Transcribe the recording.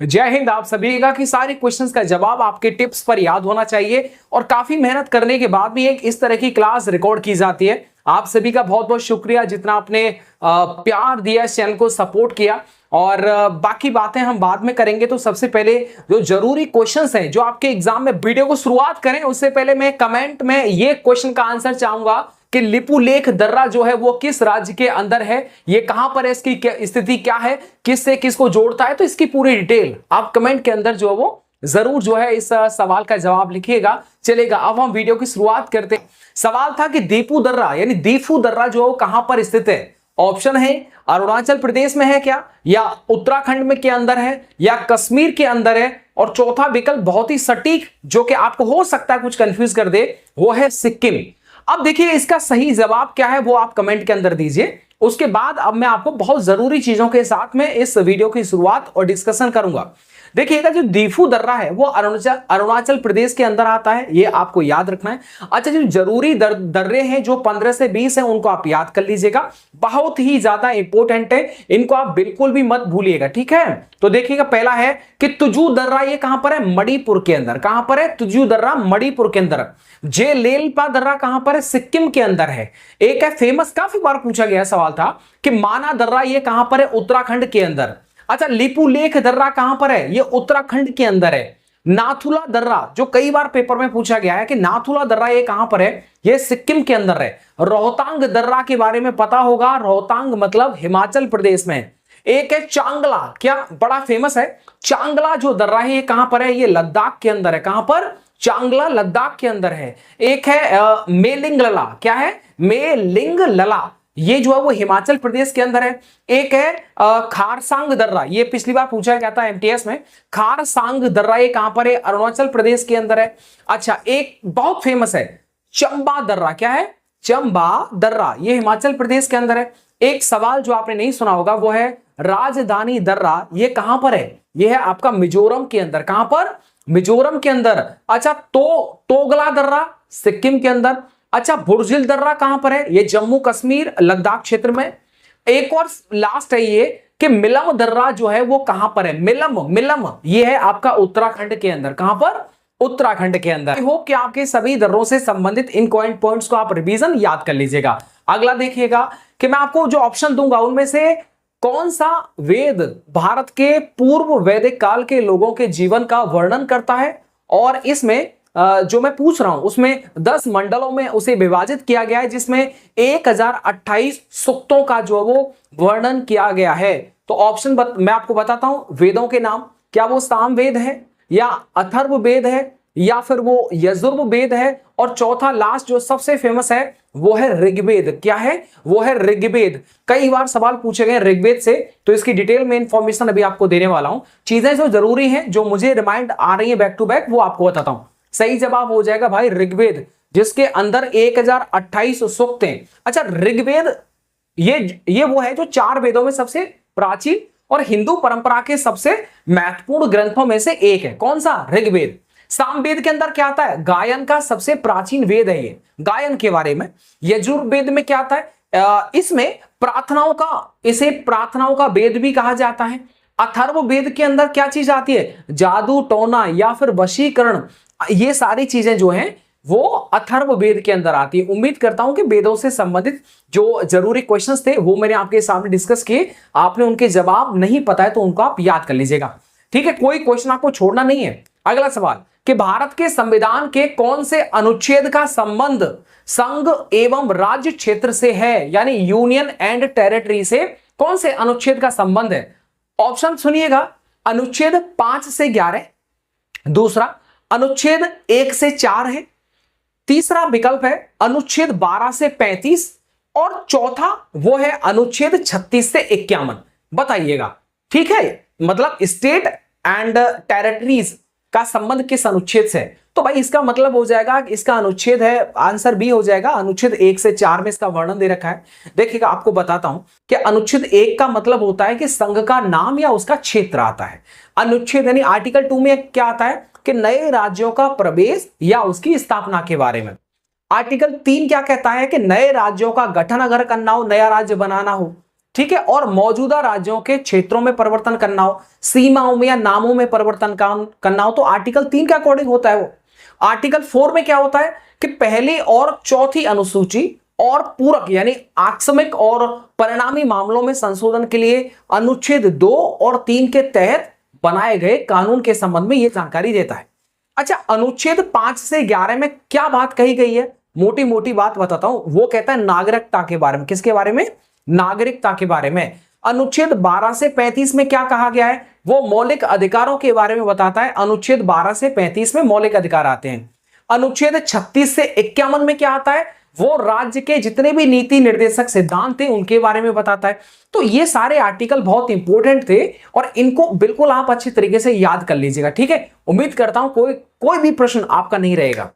जय हिंद। आप सभी का कि सारे क्वेश्चंस का जवाब आपके टिप्स पर याद होना चाहिए और काफी मेहनत करने के बाद भी एक इस तरह की क्लास रिकॉर्ड की जाती है। आप सभी का बहुत बहुत शुक्रिया जितना आपने प्यार दिया, इस चैनल को सपोर्ट किया। और बाकी बातें हम बाद में करेंगे। तो सबसे पहले जो जरूरी क्वेश्चंस हैं जो आपके एग्जाम में, वीडियो को शुरुआत करें उससे पहले मैं कमेंट में ये क्वेश्चन का आंसर चाहूंगा कि लिपुलेख दर्रा जो है वो किस राज्य के अंदर है, ये कहां पर है, इसकी स्थिति क्या है, किससे किसको जोड़ता है। तो इसकी पूरी डिटेल आप कमेंट के अंदर जो है वो जरूर जो है इस सवाल का जवाब लिखिएगा। चलेगा, अब हम वीडियो की शुरुआत करते हैं। सवाल था कि दीपू दर्रा यानी दीफू दर्रा जो कहां पर स्थित है। ऑप्शन है अरुणाचल प्रदेश में है क्या, या उत्तराखंड में के अंदर है, या कश्मीर के अंदर है, और चौथा विकल्प बहुत ही सटीक जो कि आपको हो सकता है कुछ कंफ्यूज कर दे, वो है सिक्किम। अब देखिए इसका सही जवाब क्या है वो आप कमेंट के अंदर दीजिए। उसके बाद अब मैं आपको बहुत जरूरी चीजों के साथ में इस वीडियो की शुरुआत और डिस्कशन करूंगा। देखिएगा जो दीफू दर्रा है वो अरुणाचल प्रदेश के अंदर आता है, ये आपको याद रखना है। अच्छा, जो जरूरी दर्रे हैं जो 15 से 20 हैं उनको आप याद कर लीजिएगा, बहुत ही ज्यादा इंपॉर्टेंट है, इनको आप बिल्कुल भी मत भूलिएगा, ठीक है। तो देखिएगा पहला है कि तुजू दर्रा, ये कहां पर है, मणिपुर के अंदर। कहां पर है तुजू दर्रा, मणिपुर के अंदर। जे लेलपा दर्रा कहां पर है, सिक्किम के अंदर है। एक है फेमस, काफी बार पूछा गया सवाल था कि माना दर्रा, ये कहां पर है, उत्तराखंड के अंदर। अच्छा, लिपुलेख दर्रा कहां पर है, ये उत्तराखंड के अंदर है। नाथुला दर्रा जो कई बार पेपर में पूछा गया है कि नाथुला दर्रा ये कहां पर है, ये सिक्किम के अंदर है। रोहतांग दर्रा के बारे में पता होगा, रोहतांग मतलब हिमाचल प्रदेश में। एक है चांगला, क्या बड़ा फेमस है, चांगला जो दर्रा है ये कहां पर है, ये लद्दाख के अंदर है। कहां पर, चांगला लद्दाख के अंदर है। एक है मेलिंगलला, क्या है, मेलिंगलला, ये जो है वो हिमाचल प्रदेश के अंदर है। एक है खारसांग दर्रा, ये पिछली बार पूछा गया था एमटीएस में। खारसांग दर्रा ये कहां पर है, अरुणाचल प्रदेश के अंदर है। अच्छा, एक बहुत फेमस है चंबा दर्रा, क्या है, चंबा दर्रा, ये हिमाचल प्रदेश के अंदर है। एक सवाल जो आपने नहीं सुना होगा वो है राजधानी दर्रा, ये कहां पर है, ये है आपका मिजोरम के अंदर। कहां पर, मिजोरम के अंदर। अच्छा, तोगला दर्रा सिक्किम के अंदर। अच्छा, बुर्जिल दर्रा कहां पर है, ये जम्मू कश्मीर लद्दाख क्षेत्र में। एक और लास्ट है ये कि मिलम दर्रा जो है वो कहां पर है, मिलम ये है आपका उत्तराखंड के अंदर। कहां पर, उत्तराखंड के अंदर। आई होप कि आपके सभी दर्रों से संबंधित इन पॉइंट्स को आप रिवीजन याद कर लीजिएगा। अगला देखिएगा कि मैं आपको जो ऑप्शन दूंगा उनमें से कौन सा वेद भारत के पूर्व वैदिक काल के लोगों के जीवन का वर्णन करता है, और इसमें जो मैं पूछ रहा हूं उसमें 10 मंडलों में उसे विभाजित किया गया है, जिसमें 1028 सूक्तों का जो वो वर्णन किया गया है। तो ऑप्शन मैं आपको बताता हूं वेदों के नाम, क्या वो सामवेद है, या अथर्ववेद है, या फिर वो यजुर्वेद है, और चौथा लास्ट जो सबसे फेमस है वो है ऋग्वेद। क्या है, वो है ऋग्वेद। कई बार सवाल पूछे गए ऋग्वेद से, तो इसकी डिटेल में इंफॉर्मेशन अभी आपको देने वाला हूं। चीजें जो जरूरी हैं जो मुझे रिमाइंड आ रही है बैक टू बैक, वो आपको बताता हूं। सही जवाब हो जाएगा भाई ऋग्वेद, जिसके अंदर 1028 सूक्त हैं। अच्छा, ऋग्वेद ये वो है जो 4 वेदों में सबसे प्राचीन और हिंदू परंपरा के सबसे महत्वपूर्ण ग्रंथों में से एक है। कौन सा, ऋग्वेद। सामवेद के अंदर क्या आता है, गायन का सबसे प्राचीन वेद है ये, गायन के बारे में। यजुर्वेद में क्या आता है, इसमें इसे प्रार्थनाओं का वेद भी कहा जाता है। अथर्ववेद के अंदर क्या चीज आती है, जादू टोना या फिर वशीकरण, ये सारी चीजें जो हैं वो अथर्ववेद के अंदर आती है। उम्मीद करता हूं कि वेदों से संबंधित जो जरूरी क्वेश्चंस थे वो मैंने आपके सामने डिस्कस किए, आपने उनके जवाब नहीं पता है तो उनको आप याद कर लीजिएगा, ठीक है। कोई क्वेश्चन आपको छोड़ना नहीं है। अगला सवाल कि भारत के संविधान के कौन से अनुच्छेद का संबंध संघ एवं राज्य क्षेत्र से है, यानी यूनियन एंड टेरिटरी से कौन से अनुच्छेद का संबंध है। ऑप्शन सुनिएगा, अनुच्छेद 5 से 11, दूसरा अनुच्छेद 1 से 4 है, तीसरा विकल्प है अनुच्छेद 12 से 35, और चौथा वो है अनुच्छेद 36 से 51। बताइएगा, ठीक है, मतलब स्टेट एंड टेरिटरीज का संबंध किस अनुच्छेद से है। तो भाई इसका मतलब हो जाएगा, इसका अनुच्छेद है, आंसर बी हो जाएगा। अनुच्छेद 1 से 4 में इसका वर्णन दे रखा है। देखिएगा आपको बताता हूं कि अनुच्छेद 1 का मतलब होता है कि संघ का नाम या उसका क्षेत्र आता है। अनुच्छेद यानी आर्टिकल 2 में क्या आता है कि नए राज्यों का प्रवेश या उसकी स्थापना के बारे में। आर्टिकल 3 क्या कहता है कि नए राज्यों का गठन अगर करना हो, नया राज्य बनाना हो, ठीक है, और मौजूदा राज्यों के क्षेत्रों में परिवर्तन करना हो, सीमाओं में या नामों में परिवर्तन करना हो, तो आर्टिकल 3 के अकॉर्डिंग होता है वो। आर्टिकल 4 में क्या होता है कि पहली और चौथी अनुसूची और पूरक यानी आकस्मिक और परिणामी मामलों में संशोधन के लिए अनुच्छेद 2 और 3 के तहत बनाए गए कानून के संबंध में यह जानकारी देता है। अच्छा, अनुच्छेद 5 से 11 में क्या बात कही गई है, मोटी मोटी बात बताता हूं। वो कहता है नागरिकता के बारे में। किसके बारे में? नागरिकता के बारे में। अनुच्छेद 12 से 35 में क्या कहा गया है? वो मौलिक अधिकारों के बारे में बताता है। अनुच्छेद 12 से 35 में मौलिक अधिकार आते हैं। अनुच्छेद 36 से 51 में क्या आता है? वो राज्य के जितने भी नीति निर्देशक सिद्धांत थे उनके बारे में बताता है। तो ये सारे आर्टिकल बहुत इंपॉर्टेंट थे और इनको बिल्कुल आप अच्छी तरीके से याद कर लीजिएगा। ठीक है, उम्मीद करता हूं कोई भी प्रश्न आपका नहीं रहेगा।